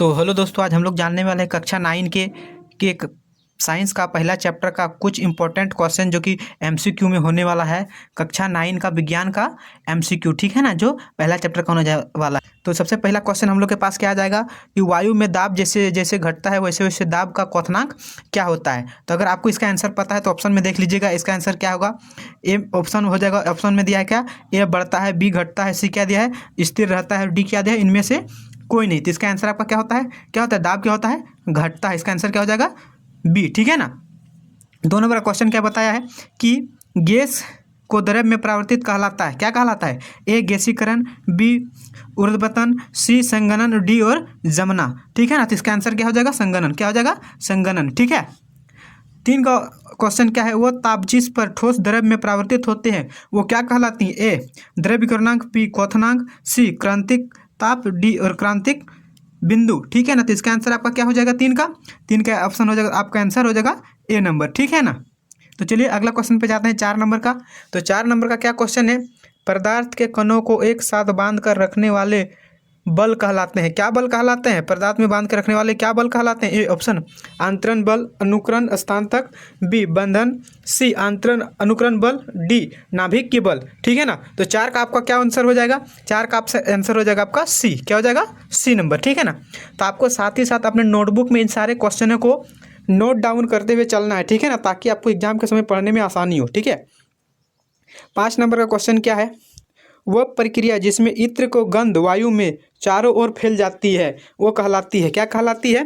तो हेलो दोस्तों, आज हम लोग जानने वाले हैं कक्षा 9 के एक साइंस का पहला चैप्टर का कुछ इंपॉर्टेंट क्वेश्चन जो कि एमसीक्यू में होने वाला है। कक्षा 9 का विज्ञान का एमसीक्यू, ठीक है ना, जो पहला चैप्टर का होने वाला है। तो सबसे पहला क्वेश्चन हम लोग के पास क्या आ जाएगा कि वायु में दाब जैसे जैसे घटता है वैसे वैसे दाब का क्वथनांक क्या होता है। तो अगर आपको इसका आंसर पता है तो ऑप्शन में देख लीजिएगा, इसका आंसर क्या होगा। ए ऑप्शन हो जाएगा, ऑप्शन में दिया है क्या, ए बढ़ता है, बी घटता है, सी क्या दिया है स्थिर रहता है, डी क्या दिया है इनमें से कोई नहीं। तो इसका आंसर आपका क्या होता है दाब क्या होता है, घटता है। इसका आंसर क्या हो जाएगा बी, ठीक है ना। 2 नंबर का क्वेश्चन क्या बताया है कि गैस को द्रव में परावर्तित कहलाता है, क्या कहलाता है। ए गैसीकरण, बी ऊर्ध्वपतन, सी संघनन, डी और जमना, ठीक है ना। तो इसका आंसर क्या हो जाएगा संघनन, क्या हो जाएगा संघनन, ठीक है। 3 का क्वेश्चन क्या है, वो ताप जिस पर ठोस द्रव में परावर्तित होते हैं वो क्या कहलाती है। ए द्रव्यकरणांक, बी क्वथनांक, सी क्रांतिक ताप, डी और क्रांतिक बिंदु, ठीक है ना। तो इसका आंसर आपका क्या हो जाएगा 3 का ऑप्शन हो जाएगा, आपका आंसर हो जाएगा ए नंबर, ठीक है ना। तो चलिए अगला क्वेश्चन पे जाते हैं 4 नंबर का। तो 4 नंबर का क्या क्वेश्चन है, पदार्थ के कणों को एक साथ बांध कर रखने वाले बल कहलाते हैं, क्या बल कहलाते हैं। पदार्थ में बांध कर रखने वाले क्या बल कहलाते हैं। ए ऑप्शन आंतरण बल, अनुकरण स्थानांतक, बी बंधन, सी आंतरण अनुकरण बल, डी नाभिक की बल, ठीक है ना। तो 4 का आपका क्या आंसर हो जाएगा, 4 का आंसर हो जाएगा आपका सी, क्या हो जाएगा सी नंबर, ठीक है ना। तो आपको साथ ही साथ अपने नोटबुक में इन सारे क्वेश्चनों को नोट डाउन करते हुए चलना है, ठीक है ना, ताकि आपको एग्जाम के समय पढ़ने में आसानी हो, ठीक है। 5 नंबर का क्वेश्चन क्या है, वह प्रक्रिया जिसमें इत्र को गंध वायु में चारों ओर फैल जाती है वो कहलाती है, क्या कहलाती है।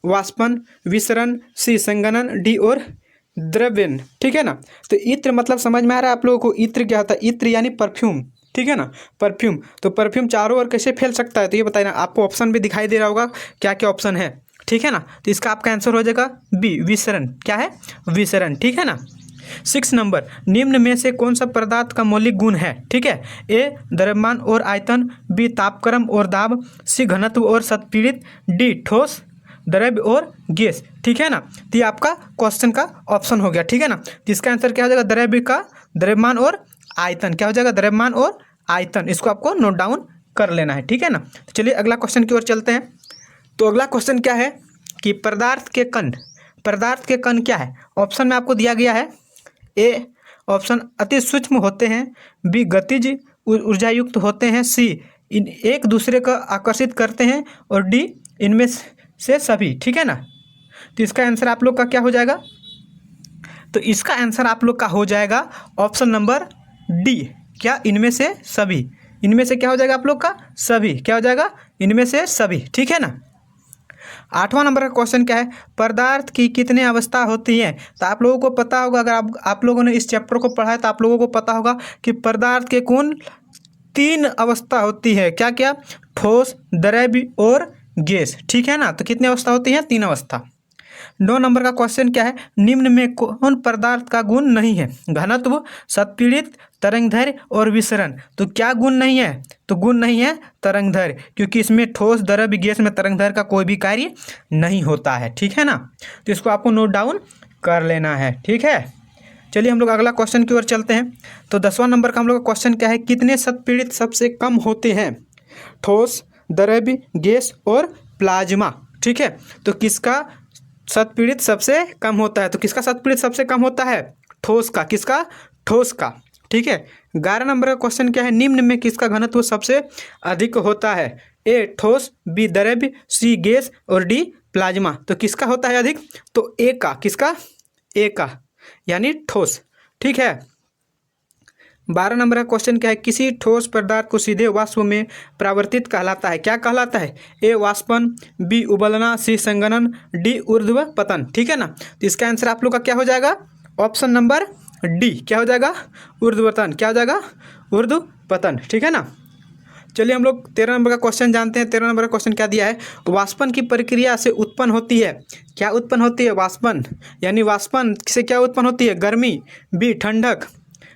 वाष्पन, विसरण, सी संघनन, डी और द्रव्यन, ठीक है ना। तो इत्र मतलब समझ में आ रहा है आप लोगों को, इत्र क्या होता है। इत्र यानी परफ्यूम, ठीक है ना, परफ्यूम। तो परफ्यूम चारों ओर कैसे फैल सकता है, तो ये बताइए ना। आपको ऑप्शन भी दिखाई दे रहा होगा क्या क्या ऑप्शन है, ठीक है ना। तो इसका आपका आंसर हो जाएगा बी विसरण, क्या है विसरण, ठीक है ना। 6 नंबर, निम्न में से कौन सा पदार्थ का मौलिक गुण है, ठीक है। ए द्रव्यमान और आयतन, बी तापक्रम और दाब, सी घनत्व और संपीड़ित, डी ठोस द्रव्य और गैस, ठीक है ना। तो ये आपका क्वेश्चन का ऑप्शन हो गया, ठीक है ना। तो इसका आंसर क्या हो जाएगा द्रव्य का द्रव्यमान और आयतन, क्या हो जाएगा द्रव्यमान और आयतन। इसको आपको नोट डाउन कर लेना है, ठीक है ना। तो चलिए अगला क्वेश्चन की ओर चलते हैं। तो अगला क्वेश्चन क्या है कि पदार्थ के कण क्या है। ऑप्शन में आपको दिया गया है, ए ऑप्शन अति सूक्ष्म होते हैं, बी गतिज ऊर्जा युक्त होते हैं, सी इन एक दूसरे को आकर्षित करते हैं, और डी इनमें से सभी, ठीक है ना। तो इसका आंसर आप लोग का क्या हो जाएगा, तो इसका आंसर आप लोग का हो जाएगा ऑप्शन नंबर डी, क्या इनमें से सभी। इनमें से क्या हो जाएगा आप लोग का सभी, क्या हो जाएगा इनमें से सभी, ठीक है ना। 8वां नंबर का क्वेश्चन क्या है, पदार्थ की कितने अवस्था होती हैं। तो आप लोगों को पता होगा, अगर आप लोगों ने इस चैप्टर को पढ़ा है तो आप लोगों को पता होगा कि पदार्थ के कुल 3 अवस्था होती है, क्या क्या, ठोस, द्रव्य और गैस, ठीक है ना। तो कितनी अवस्था होती है, 3 अवस्था। 9 नंबर का क्वेश्चन क्या है, निम्न में कौन पदार्थ का गुण नहीं है। घनत्व, संपीड़ित, तरंगदैर्घ्य और विसरण। तो क्या गुण नहीं है, तो गुण नहीं है तरंगदैर्घ्य, क्योंकि इसमें ठोस द्रव्य गैस में तरंगदैर्घ्य का कोई भी कार्य नहीं होता है, ठीक है ना। तो इसको आपको नोट डाउन कर लेना है, ठीक है। चलिए हम लोग अगला क्वेश्चन की ओर चलते हैं। तो 10वां नंबर का हम लोग का क्वेश्चन क्या है, कितने संपीड़ित सबसे कम होते हैं। ठोस, द्रव्य, गैस और प्लाज्मा, ठीक है। तो किसका संपीड़ित सबसे कम होता है, तो किसका संपीड़ित सबसे कम होता है, ठोस का, किसका ठोस का, ठीक है। 11 नंबर का क्वेश्चन क्या है, निम्न में किसका घनत्व सबसे अधिक होता है। ए ठोस, बी द्रव्य, सी गैस और डी प्लाज्मा। तो किसका होता है अधिक, तो ए का, किसका ए का यानी ठोस, ठीक है। 12 नंबर का क्वेश्चन क्या है, किसी ठोस पदार्थ को सीधे वाष्प में परावर्तित कहलाता है, क्या कहलाता है। ए वाष्पन, बी उबलना, सी संघनन, डी ऊर्ध्व पतन, ठीक है ना। तो इसका आंसर आप लोग का क्या हो जाएगा ऑप्शन नंबर डी, क्या हो जाएगा ऊर्ध्व पतन, क्या हो जाएगा ऊर्ध्व पतन, ठीक है ना। चलिए हम लोग 13 नंबर का क्वेश्चन जानते हैं। 13 नंबर का क्वेश्चन क्या दिया है, वाष्पन की प्रक्रिया से उत्पन्न होती है, क्या उत्पन्न होती है वाष्पन, यानी वाष्पन से क्या उत्पन्न होती है, गर्मी, बी ठंडक,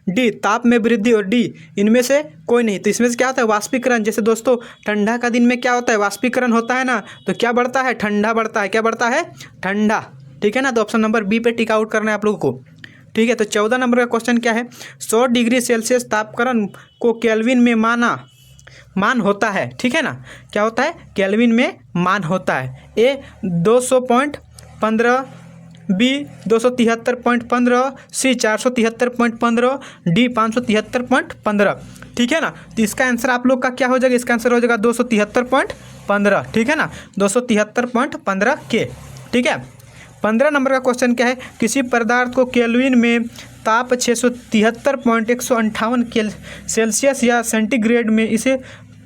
डी ताप में वृद्धि और डी इनमें से कोई नहीं। तो इसमें से क्या होता है वाष्पीकरण। जैसे दोस्तों ठंडा का दिन में क्या होता है वाष्पीकरण होता है ना, तो क्या बढ़ता है ठंडा बढ़ता है, क्या बढ़ता है ठंडा, ठीक है ना। तो ऑप्शन नंबर बी पे टिक आउट करना है आप लोगों को, ठीक है। तो 14 नंबर का क्वेश्चन क्या है, 100 डिग्री सेल्सियस तापक्रम को केल्विन में मान होता है, ठीक है ना, क्या होता है, केल्विन में मान होता है। ए 200.15, बी 273.15, सी 473.15, डी 573.15, ठीक है ना। तो इसका आंसर आप लोग का क्या हो जाएगा, इसका आंसर हो जाएगा 273.15, ठीक है ना, 273.15 के, ठीक है। 15 नंबर का क्वेश्चन क्या है, किसी पदार्थ को केल्विन में ताप 673.158 सेल्सियस या सेंटीग्रेड में इसे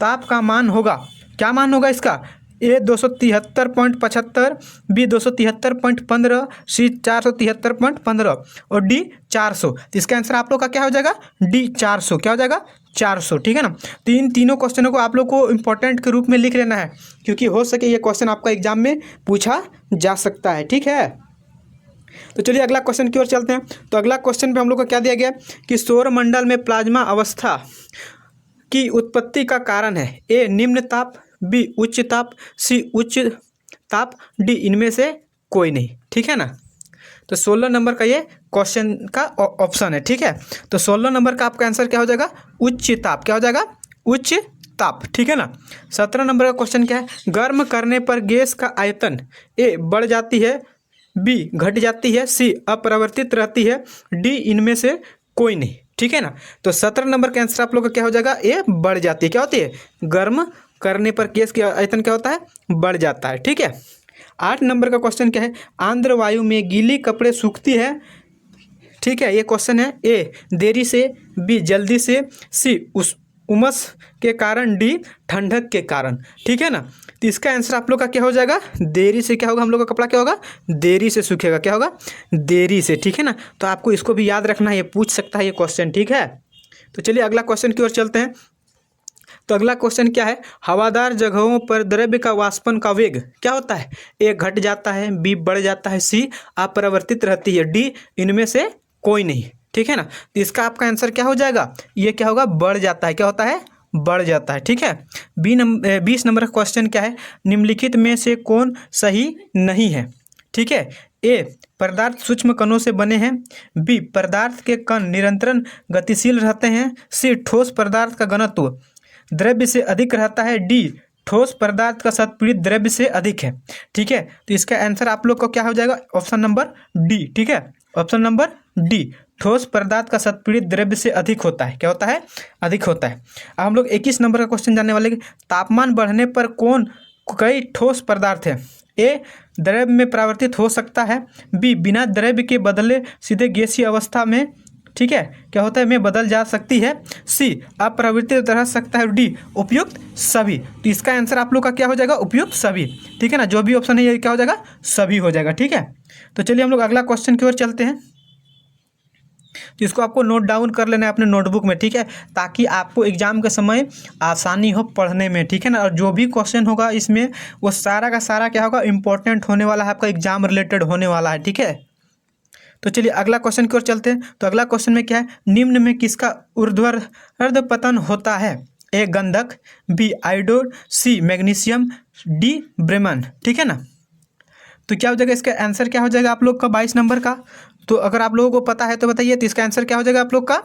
ताप का मान होगा, क्या मान होगा इसका, ए 273.75, बी 273.15, सी 473.15 और डी 400। तो इसका आंसर आप लोग का क्या हो जाएगा, डी 400, क्या हो जाएगा 400, ठीक है ना। तो इन तीनों क्वेश्चनों को आप लोग को इंपॉर्टेंट के रूप में लिख लेना है, क्योंकि हो सके ये क्वेश्चन आपका एग्जाम में पूछा जा सकता है, ठीक है। तो चलिए अगला क्वेश्चन की ओर चलते हैं। तो अगला क्वेश्चन पे हम लोग को क्या दिया गया कि सौरमंडल में प्लाज्मा अवस्था की उत्पत्ति का कारण है, ए निम्न ताप, बी उच्च ताप, सी उच्च ताप, डी इनमें से कोई नहीं, ठीक है ना। तो 16 नंबर का ये क्वेश्चन का ऑप्शन है, ठीक है। तो 16 नंबर का आपका आंसर क्या हो जाएगा, उच्च ताप, क्या हो जाएगा, उच्च ताप, ठीक है ना। 17 नंबर का क्वेश्चन क्या है, गर्म करने पर गैस का आयतन ए बढ़ जाती है, बी घट जाती है, सी अपरिवर्तित रहती है, डी इनमें से कोई नहीं, ठीक है ना। तो 17 नंबर का आंसर आप लोग का क्या हो जाएगा, ए बढ़ जाती है, क्या होती है, गर्म करने पर गैस का आयतन क्या होता है, बढ़ जाता है, ठीक है। 8 नंबर का क्वेश्चन क्या है, आंध्र वायु में गीली कपड़े सूखती है, ठीक है, ये क्वेश्चन है, ए देरी से, बी जल्दी से, सी उस उमस के कारण, डी ठंडक के कारण, ठीक है ना। तो इसका आंसर आप लोग का क्या हो जाएगा, देरी से क्या होगा, हम लोग का कपड़ा क्या होगा, देरी से सूखेगा, क्या होगा, देरी से, ठीक है ना। तो आपको इसको भी याद रखना है, ये पूछ सकता है ये क्वेश्चन, ठीक है। तो चलिए अगला क्वेश्चन की ओर चलते हैं। तो अगला क्वेश्चन क्या है, हवादार जगहों पर द्रव्य का वाष्पन का वेग क्या होता है, ए घट जाता है, बी बढ़ जाता है, सी अपरिवर्तित रहती है, डी इनमें से कोई नहीं, ठीक है ना। तो इसका आपका आंसर क्या हो जाएगा, ये क्या होगा, बढ़ जाता है, क्या होता है, बढ़ जाता है, ठीक है। 20 नंबर का क्वेश्चन क्या है, निम्नलिखित में से कौन सही नहीं है, ठीक है। ए पदार्थ सूक्ष्म कणों से बने हैं, बी पदार्थ के कण निरंतर गतिशील रहते हैं, सी ठोस पदार्थ का घनत्व द्रव्य से अधिक रहता है, डी ठोस पदार्थ का सतपीड़ित द्रव्य से अधिक है, ठीक है। तो इसका आंसर आप लोग को क्या हो जाएगा, ऑप्शन नंबर डी, ठीक है, ऑप्शन नंबर डी, ठोस पदार्थ का सतपीड़ित द्रव्य से अधिक होता है, क्या होता है, अधिक होता है। अब हम लोग 21 नंबर का क्वेश्चन जानने वाले, तापमान बढ़ने पर कौन कई ठोस पदार्थ है, ए द्रव्य में परिवर्तित हो सकता है, बी बिना द्रव्य के बदले सीधे गैसीय अवस्था में, ठीक है, क्या होता है, में बदल जा सकती है, सी अपरिवर्तित रह सकता है, डी उपयुक्त सभी। तो इसका आंसर आप लोग का क्या हो जाएगा, उपयुक्त सभी, ठीक है ना, जो भी ऑप्शन है ये क्या हो जाएगा, सभी हो जाएगा, ठीक है। तो चलिए हम लोग अगला क्वेश्चन की ओर चलते हैं। तो इसको आपको नोट डाउन कर लेना है अपने नोटबुक में, ठीक है, ताकि आपको एग्जाम के समय आसानी हो पढ़ने में, ठीक है ना। और जो भी क्वेश्चन होगा इसमें वो सारा का सारा क्या होगा, इंपॉर्टेंट होने वाला है, आपका एग्जाम रिलेटेड होने वाला है, ठीक है। तो चलिए अगला क्वेश्चन की ओर चलते हैं। तो अगला क्वेश्चन में क्या है, निम्न में किसका ऊर्ध्वाधर पतन होता है, ए गंधक, B iodine, C magnesium, D bromine, ठीक है ना। तो क्या हो जाएगा, इसका आंसर क्या हो जाएगा आप लोग का 22 नंबर का। तो अगर आप लोगों को पता है तो बताइए। तो इसका आंसर क्या हो जाएगा आप लोग का,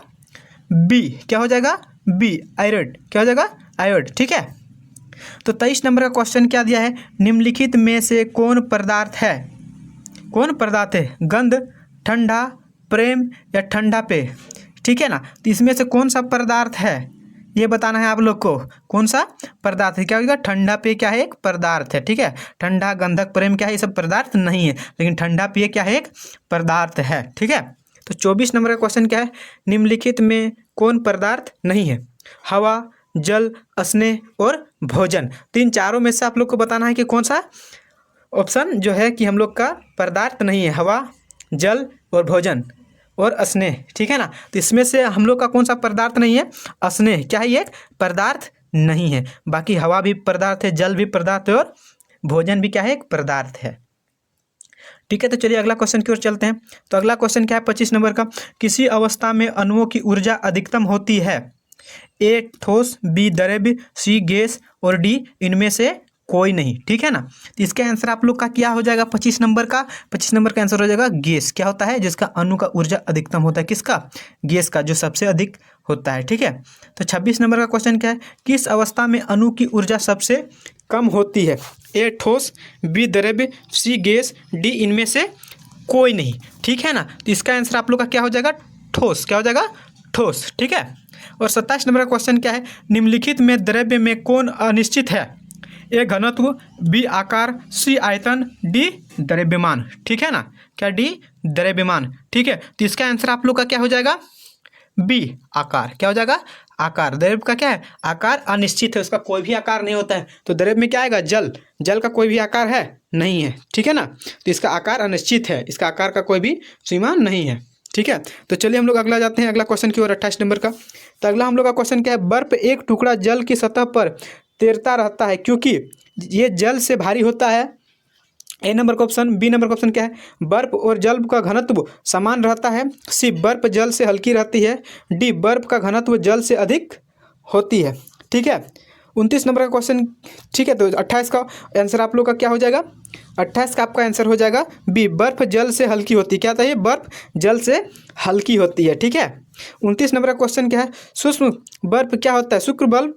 बी, क्या हो जाएगा, बी आयोडीन, क्या हो जाएगा, आयोडीन, ठीक है। तो 23 नंबर का क्वेश्चन क्या दिया है, निम्नलिखित में से कौन पदार्थ है, कौन पदार्थ है, गंध, ठंडा, प्रेम या ठंडा पेय, ठीक है ना। तो इसमें से कौन सा पदार्थ है ये बताना है आप लोग को, कौन सा पदार्थ है, क्या होगा, ठंडा पेय क्या है, एक पदार्थ है, ठीक है। ठंडा, गंधक, प्रेम क्या है, ये सब पदार्थ नहीं है, लेकिन ठंडा पेय क्या है, एक पदार्थ है, ठीक है। तो 24 नंबर का क्वेश्चन क्या है, निम्नलिखित में कौन पदार्थ नहीं है, हवा, जल, स्नेह और भोजन। तो इन चारों में से आप लोग को बताना है कि कौन सा ऑप्शन जो है कि हम लोग का पदार्थ नहीं है, हवा, जल और भोजन और स्नेह, ठीक है ना। तो इसमें से हम लोग का कौन सा पदार्थ नहीं है, स्नेह क्या है, ये एक पदार्थ नहीं है। बाकी हवा भी पदार्थ है, जल भी पदार्थ है और भोजन भी क्या है, एक पदार्थ है, ठीक है। तो चलिए अगला क्वेश्चन की ओर चलते हैं। तो अगला क्वेश्चन क्या है 25 नंबर का, किसी अवस्था में अणुओं की ऊर्जा अधिकतम होती है, ए ठोस, बी द्रव्य, सी गैस और डी इनमें से कोई नहीं, ठीक है ना। तो इसका आंसर आप लोग का क्या हो जाएगा 25 नंबर का? 25 नंबर का आंसर हो जाएगा गैस। क्या होता है? जिसका अणु का ऊर्जा अधिकतम होता है, किसका? गैस का, जो सबसे अधिक होता है, ठीक है। तो 26 नंबर का क्वेश्चन क्या है? किस अवस्था में अणु की ऊर्जा सबसे कम होती है? ए ठोस, बी द्रव्य, सी गैस, डी इनमें से कोई नहीं, ठीक है ना। तो इसका आंसर आप लोग का क्या हो जाएगा? ठोस। क्या हो जाएगा? ठोस, ठीक है। और 27 नंबर का क्वेश्चन क्या है? निम्नलिखित में द्रव्य में कौन अनिश्चित है? ए घनत्व, बी आकार, सी आयतन, डी द्रव्यमान, ठीक है ना। क्या? डी द्रव्यमान, ठीक है। तो इसका आंसर आप लोग का क्या हो जाएगा? बी आकार। क्या हो जाएगा? आकार। द्रव्य का क्या है? आकार अनिश्चित है, उसका कोई भी आकार नहीं होता है। तो द्रव्य में क्या आएगा? जल। जल का कोई भी आकार है? नहीं है, ठीक है ना। तो इसका आकार अनिश्चित है, इसका आकार का कोई भी सीमा नहीं है, ठीक है। तो चलिए हम लोग अगला जाते हैं, अगला क्वेश्चन की ओर, 28 नंबर का। तो अगला हम लोग का क्वेश्चन क्या है? बर्फ एक टुकड़ा जल की सतह पर तैरता रहता है क्योंकि ये जल से भारी होता है। ए नंबर का ऑप्शन। बी नंबर का ऑप्शन क्या है? बर्फ और जल का घनत्व समान रहता है। सी बर्फ जल से हल्की रहती है। डी बर्फ का घनत्व जल से अधिक होती है, ठीक है। 29 नंबर का क्वेश्चन, ठीक है। तो 28 का आंसर आप लोग का क्या हो जाएगा? 28 का आपका आंसर हो जाएगा बी, बर्फ जल से हल्की होती है। क्या था ये? बर्फ जल से हल्की होती है, ठीक है। 29 नंबर का क्वेश्चन क्या है? सूक्ष्म बर्फ क्या होता है? शुक्र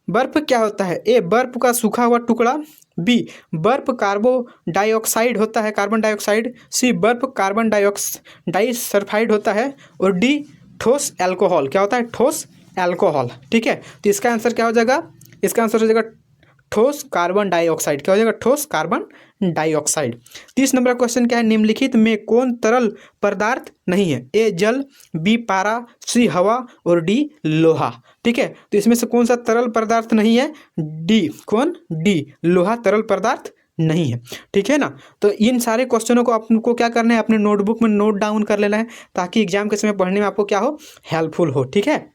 बर्फ क्या होता है? ए बर्फ का सूखा हुआ टुकड़ा, बी बर्फ कार्बन डाइऑक्साइड होता है, कार्बन डाइऑक्साइड, सी बर्फ कार्बन डाइसल्फाइड होता है, और डी ठोस एल्कोहल। क्या होता है? ठोस एल्कोहल, ठीक है। तो इसका आंसर क्या हो जाएगा? इसका आंसर हो जाएगा ठोस कार्बन डाइऑक्साइड। क्या हो जाएगा? ठोस कार्बन डाइऑक्साइड। 30 नंबर का क्वेश्चन क्या है? निम्नलिखित में कौन तरल पदार्थ नहीं है? ए जल, बी पारा, सी हवा, और डी लोहा, ठीक है। तो इसमें से कौन सा तरल पदार्थ नहीं है? डी। कौन? डी लोहा तरल पदार्थ नहीं है, ठीक है ना। तो इन सारे क्वेश्चनों को आपको क्या करना है? अपने नोटबुक में नोट डाउन कर लेना है, ताकि एग्जाम के समय पढ़ने में आपको क्या हो? हेल्पफुल हो, ठीक है।